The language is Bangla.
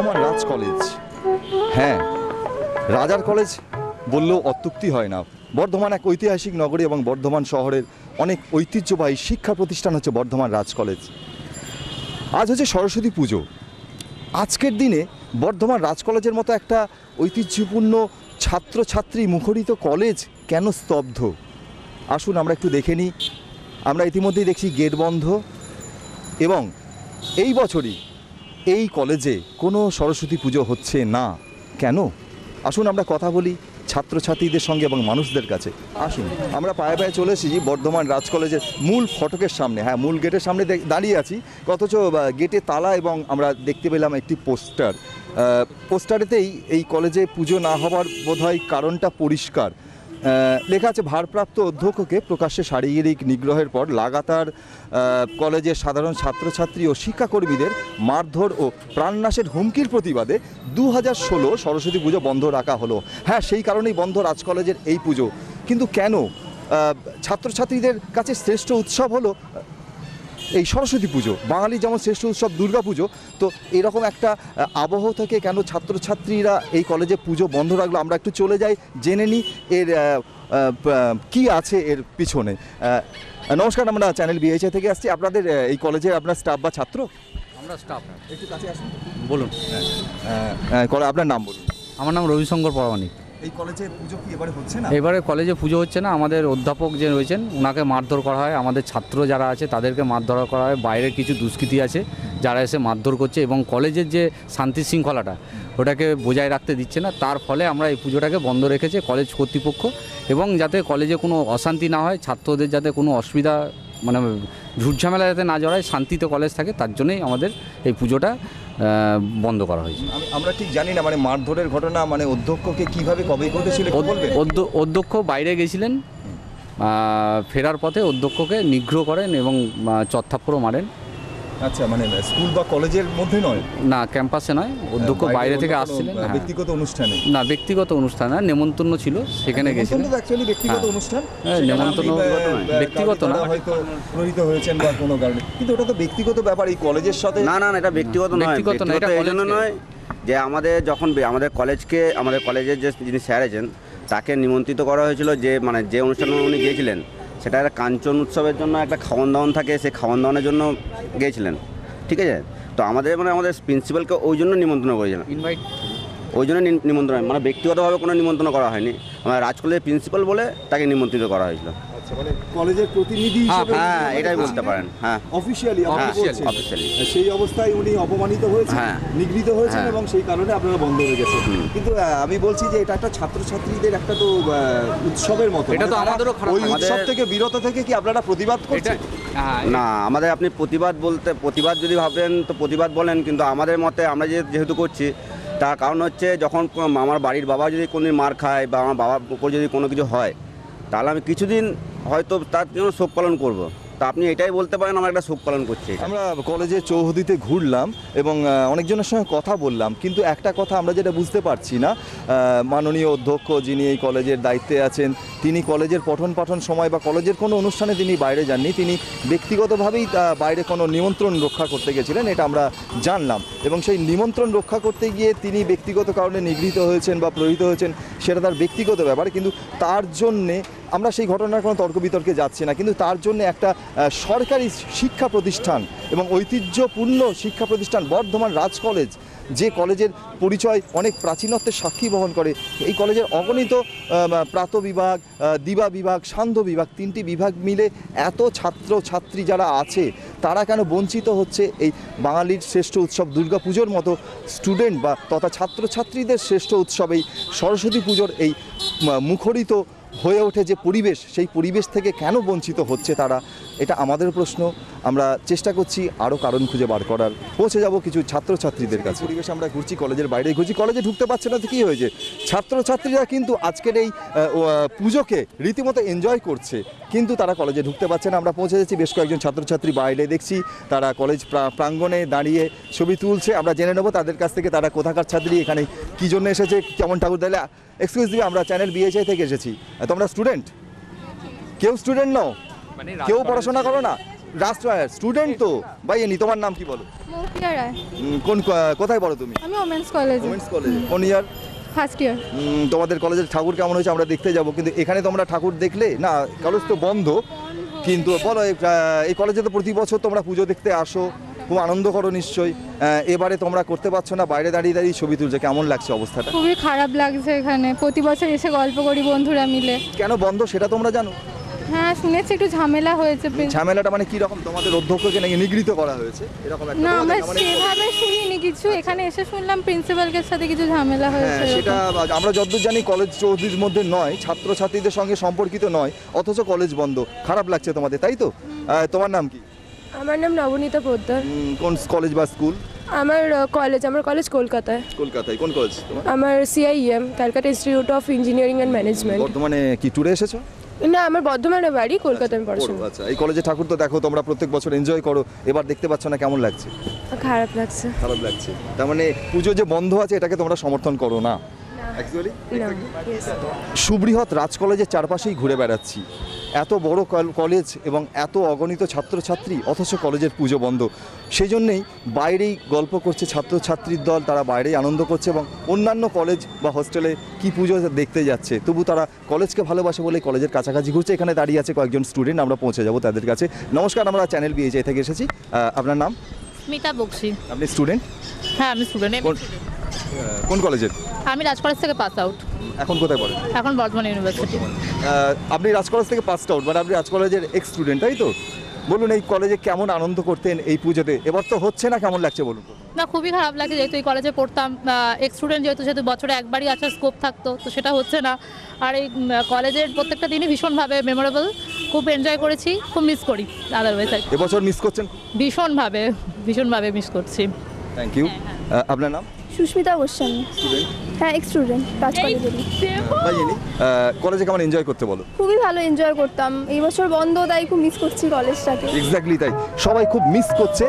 বর্ধমান রাজ কলেজ, হ্যাঁ রাজার কলেজ বললেও অত্যুক্তি হয় না। বর্ধমান এক ঐতিহাসিক নগরী এবং বর্ধমান শহরের অনেক ঐতিহ্যবাহী শিক্ষা প্রতিষ্ঠান হচ্ছে বর্ধমান রাজ কলেজ। আজ হচ্ছে সরস্বতী পুজো। আজকের দিনে বর্ধমান রাজ কলেজের মতো একটা ঐতিহ্যপূর্ণ ছাত্রছাত্রী মুখরিত কলেজ কেন স্তব্ধ? আসুন আমরা একটু দেখে নিই। আমরা ইতিমধ্যেই দেখছি গেট বন্ধ এবং এই বছরই এই কলেজে কোনো সরস্বতী পুজো হচ্ছে না। কেন? আসুন আমরা কথা বলি ছাত্রছাত্রীদের সঙ্গে এবং মানুষদের কাছে। আসুন আমরা পায়ে পায়ে চলে এসেছি বর্ধমান রাজ কলেজের মূল ফটকের সামনে। হ্যাঁ, মূল গেটের সামনে দাঁড়িয়ে আছি, অথচ গেটে তালা এবং আমরা দেখতে পেলাম একটি পোস্টার। পোস্টারেতেই এই কলেজে পুজো না হওয়ার বোধহয় কারণটা পরিষ্কার। লেখা আছে ভারপ্রাপ্ত অধ্যক্ষকে প্রকাশ্যে শারীরিক নিগ্রহের পর লাগাতার কলেজের সাধারণ ছাত্রছাত্রী ও শিক্ষাকর্মীদের মারধর ও প্রাণনাশের হুমকির প্রতিবাদে 2016 সরস্বতী পুজো বন্ধ রাখা হলো। হ্যাঁ, সেই কারণেই বন্ধ রাজ কলেজের এই পুজো। কিন্তু কেন? ছাত্রছাত্রীদের কাছে শ্রেষ্ঠ উৎসব হলো এই সরস্বতী পুজো। বাঙালি যেমন শ্রেষ্ঠ উৎসব দুর্গা পুজো, তো এরকম একটা আবহ থেকে কেন ছাত্রছাত্রীরা এই কলেজে পুজো বন্ধ রাখলো? আমরা একটু চলে যাই, জেনে নিই এর কি আছে এর পিছনে। নমস্কার, আমরা চ্যানেল বিএইচএ থেকে আসছি। আপনাদের এই কলেজে আপনার স্টাফ বা ছাত্র? আমরা স্টাফ। একটু কাছে আসুন, বলুন। আপনার নাম বলুন। আমার নাম রবিশঙ্কর পরামানিক। এই কলেজে পুজো কি এবারে হচ্ছে না? এবারে কলেজে পুজো হচ্ছে না। আমাদের অধ্যাপক যে রয়েছেন ওনাকে মারধর করা হয়, আমাদের ছাত্র যারা আছে তাদেরকে মারধর করা হয়। বাইরের কিছু দুষ্কৃতী আছে যারা এসে মারধর করছে এবং কলেজের যে শান্তি শৃঙ্খলাটা ওটাকে বজায় রাখতে দিচ্ছে না। তার ফলে আমরা এই পুজোটাকে বন্ধ রেখেছে কলেজ কর্তৃপক্ষ, এবং যাতে কলেজে কোনো অশান্তি না হয়, ছাত্রদের যাতে কোনো অসুবিধা মানে ঝুটঝামেলা যাতে না জড়ায়, শান্তিতে কলেজ থাকে, তার জন্যই আমাদের এই পুজোটা বন্ধ করা হয়েছে। আমরা ঠিক জানি না মানে মারধরের ঘটনা মানে অধ্যক্ষকে কিভাবে কবে ঘটেছিল বলবেন? অধ্যক্ষ বাইরে গেছিলেন, ফেরার পথে অধ্যক্ষকে নিগ্রহ করেন এবং চত্থাপ্পড়ও মারেন। আচ্ছা, মানে স্কুল বা কলেজের মধ্যে নয়? না, ক্যাম্পাসে নয়। অধ্যক্ষ বাইরে থেকে আসছিলেন ব্যক্তিগত অনুষ্ঠানে। না, ব্যক্তিগত অনুষ্ঠান না, নেমন্তন্ন ছিল, সেখানে গেছিলেন। অ্যাকচুয়ালি ব্যক্তিগত অনুষ্ঠান, নেমন্তন্ন ব্যক্তিগত না, হয়তো প্রণীত হয়েছেন বা কোনো কারণে, কিন্তু ওটা তো ব্যক্তিগত ব্যাপার এই কলেজের সাথে। না না, এটা ব্যক্তিগত নয়। ব্যক্তিগত না, এটা এই জন্য নয় যে আমাদের যখন আমাদের কলেজের যে যিনি স্যার আছেন তাকে নিমন্ত্রিত করা হয়েছিল, যে মানে যে অনুষ্ঠানে উনি গিয়েছিলেন সেটা একটা কাঞ্চন উৎসবের জন্য একটা খাওয়ান দাওয়ান থাকে, সেই খাওয়ান দাওয়ানের জন্য গিয়েছিলেন, ঠিক আছে? তো আমাদের প্রিন্সিপালকে ওই জন্য নিমন্ত্রণ করেছিলাম, ইনভাইট, ওই জন্য নিমন্ত্রণ, মানে ব্যক্তিগতভাবে কোনো নিমন্ত্রণ করা হয়নি। আমার রাজ কলেজের প্রিন্সিপাল বলে তাকে নিমন্ত্রিত করা হয়েছিল। মানে কলেজের প্রতিনিধি হিসেবে, হ্যাঁ এটাই বলতে পারেন। হ্যাঁ, অফিশিয়ালি অফিশিয়ালি সেই অবস্থায় উনি অপমানিত হয়েছেন, নিগৃহীত হয়েছেন এবং সেই কারণে আপনারা বন্ধ হয়ে গেছে। কিন্তু আমি বলছি যে এটা একটা ছাত্রছাত্রীদের একটা তো উৎসবের মতো, এটা তো আমাদেরও খারাপ। ওই উৎসব থেকে বিরত থেকে কি আপনারা প্রতিবাদ করছেন? না, আমাদের আপনি প্রতিবাদ যদি ভাবেন তো প্রতিবাদ বলেন, কিন্তু আমাদের মতে আমরা যেহেতু করছি তার কারণ হচ্ছে যখন আমার বাড়ির বাবা যদি কোনোদিন মার খায় বা আমার বাবার উপর যদি কোনো কিছু হয়, তাহলে আমি কিছুদিন হয়তো তার জন্য শোক পালন করব। তা আপনি এটাই বলতে পারেন আমরা একটা শোক পালন করছি। আমরা কলেজের চৌহদিতে ঘুরলাম এবং অনেকজনের সঙ্গে কথা বললাম, কিন্তু একটা কথা আমরা যেটা বুঝতে পারছি না, মাননীয় অধ্যক্ষ যিনি এই কলেজের দায়িত্বে আছেন, তিনি কলেজের পঠন পাঠন সময় বা কলেজের কোনো অনুষ্ঠানে তিনি বাইরে যাননি, তিনি ব্যক্তিগতভাবেই বাইরে কোনো নিমন্ত্রণ রক্ষা করতে গেছিলেন, এটা আমরা জানলাম। এবং সেই নিমন্ত্রণ রক্ষা করতে গিয়ে তিনি ব্যক্তিগত কারণে নিগৃহীত হয়েছেন বা প্রহৃত হয়েছেন, সেটা তার ব্যক্তিগত ব্যাপার। কিন্তু তার জন্যে আমরা সেই ঘটনার কোনো তর্ক বিতর্কে যাচ্ছি না, কিন্তু তার জন্য একটা সরকারি শিক্ষা প্রতিষ্ঠান এবং ঐতিহ্যপূর্ণ শিক্ষা প্রতিষ্ঠান বর্ধমান রাজ কলেজ, যে কলেজের পরিচয় অনেক প্রাচীনত্বের সাক্ষী বহন করে, এই কলেজের অগণিত প্রাত বিভাগ, দিবা বিভাগ, সান্ধ্য বিভাগ, 3টি বিভাগ মিলে এত ছাত্র ছাত্রী যারা আছে তারা কেন বঞ্চিত হচ্ছে এই বাঙালির শ্রেষ্ঠ উৎসব দুর্গা পুজোর মতো স্টুডেন্ট বা তথা ছাত্রছাত্রীদের শ্রেষ্ঠ উৎসব এই সরস্বতী পুজোর এই মুখরিত হয়ে ওঠে যে পরিবেশ, সেই পরিবেশ থেকে কেন বঞ্চিত হচ্ছে তারা? এটা আমাদের প্রশ্ন। আমরা চেষ্টা করছি আরও কারণ খুঁজে বার করার, পৌঁছে যাব কিছু ছাত্রছাত্রীদের কাছে। পরিবেশ আমরা ঘুরছি, কলেজের বাইরে ঘুরছি, কলেজে ঢুকতে পারছে না তো কী হয়েছে? ছাত্রছাত্রীরা কিন্তু আজকের এই পুজোকে রীতিমতো এনজয় করছে, কিন্তু তারা কলেজে ঢুকতে পারছে না। আমরা পৌঁছে যাচ্ছি, বেশ কয়েকজন ছাত্রছাত্রী বাইরে দেখছি, তারা কলেজ প্রাঙ্গণে দাঁড়িয়ে ছবি তুলছে। আমরা জেনে নেবো তাদের কাছ থেকে তারা কোথাকার ছাত্রী, এখানে কী জন্য এসেছে, কেমন ঠাকুর দেখলে। এক্সকিউজ মি, আমরা চ্যানেল বিএইচআই থেকে এসেছি। তোমরা স্টুডেন্ট? কেউ স্টুডেন্ট নও? কেউ পড়াশোনা করো না? রাষ্ট্রায়ত্ত স্টুডেন্ট তো বাইনি, তোমার নাম কি বলো? মৌপিয়া রায়। কোথায় পড়ো তুমি? আমি ওমেন্স কলেজে ওমেন্স কলেজে। কোন ইয়ার? First year. তোমাদের কলেজের ঠাকুর কেমন হয়েছে আমরা দেখতে যাব, কিন্তু এখানে তোমরা ঠাকুর দেখলে না, কলেজ তো বন্ধ, কিন্তু বলো এই কলেজে তো প্রতি বছর তোমরা পুজো দেখতে আসো, খুব আনন্দ করো নিশ্চয়ই। এবারে তোমরা করতে পারছো না, বাইরে দাঁড়িয়ে দাঁড়িয়ে ছবি তুলছো, কেমন লাগছে অবস্থাটা? খুবই খারাপ লাগছে এখানে, প্রতি বছর এসে গল্প করি বন্ধুরা মিলে। কেন বন্ধ সেটা তোমরা জানো? হ্যাঁ শুনেছি একটু ঝামেলা হয়েছে। ঝামেলাটা মানে কি রকম? তোমাদের অধ্যক্ষকে নাকি নিগৃহীত করা হয়েছে এরকম একটা? না আমরা মানে সেভাবে শুনিনি কিছু, এখানে এসে শুনলাম প্রিন্সিপালকে সাথে কিছু ঝামেলা হয়েছে। হ্যাঁ সেটা আমরা যতদূর জানি কলেজ চৌধুরীর মধ্যে নয়, ছাত্রছাত্রীদের সঙ্গে সম্পর্কিত নয়, অথচ কলেজ বন্ধ। খারাপ লাগছে তোমাদের, তাই তো? তোমার নাম কি? আমার নাম নবনীতা পোদ্দার। কোন কলেজ বা স্কুল? আমার কলেজ কলকাতায়। কলকাতায়। কোন কলেজ তোমার? আমার CIEM, Calcutta institute of engineering and management. বর্তমানে কি ট্যুরে এসেছো? না, আমার বর্ধমানে বাড়ি, কলকাতায় আমি পড়াশোনা। আচ্ছা, এই কলেজে ঠাকুর তো দেখো তোমরা প্রত্যেক বছর এনজয় করো, এবার দেখতে পাচ্ছ না, কেমন লাগছে? খারাপ লাগছে। খারাপ লাগছে, তার মানে পুজো যে বন্ধ আছে এটাকে তোমরা সমর্থন করো না অ্যাকচুয়ালি? না। সুবৃহৎ রাজ কলেজের চারপাশেই ঘুরে বেড়াচ্ছি, এত বড় কলেজ এবং এত অগণিত ছাত্রছাত্রী, অথচ কলেজের পুজো বন্ধ। সেই জন্যেই বাইরেই গল্প করছে ছাত্রছাত্রীর দল, তারা বাইরেই আনন্দ করছে এবং অন্যান্য কলেজ বা হোস্টেলে কি পুজো দেখতে যাচ্ছে, তবু তারা কলেজকে ভালোবাসে বলে কলেজের কাছাকাছি ঘুরছে। এখানে দাঁড়িয়ে আছে কয়েকজন স্টুডেন্ট, আমরা পৌঁছে যাব তাদের কাছে। নমস্কার, আমরা চ্যানেল BHI থেকে এসেছি। আপনার নাম? স্মিতা বক্সি। আপনি স্টুডেন্ট? হ্যাঁ আমি স্টুডেন্ট। কোন কলেজের? আমি রাজ কলেজ থেকে পাস আউট। এখন কোথায় পড়েন? এখন বর্ধমান ইউনিভার্সিটি। আপনি রাজ কলেজ থেকে পাস আউট, মানে আপনি রাজ কলেজের এক্স স্টুডেন্ট, তাই তো? বলুন এই কলেজে কেমন আনন্দ করতেন এই পুজোতে, এবার তো হচ্ছে না, কেমন লাগছে বলুন? না খুবই খারাপ লাগে, যেহেতু এই কলেজে পড়তাম, এক্স স্টুডেন্ট যেহেতু বছরে একবারই আসার স্কোপ থাকতো, তো সেটা হচ্ছে না। আর এই কলেজের প্রত্যেকটা দিনই ভীষণভাবে মেমোরেবল, খুব এনজয় করেছি, খুব মিস করি আদারওয়াইজ। এবছর মিস করছেন? ভীষণভাবে মিস করছি। Thank you. আপনার নাম? সুস্মিতা গোস্বামী। হ্যাঁ, এক্স স্টুডেন্ট, রাজ কলেজেরই। কলেজে কেমন এনজয় করতে বলো? খুবই ভালো এনজয় করতাম, এই বছর বন্ধ, তাই খুব মিস করছি কলেজটাকে। এক্স্যাক্টলি তাই, সবাই খুব মিস করছে।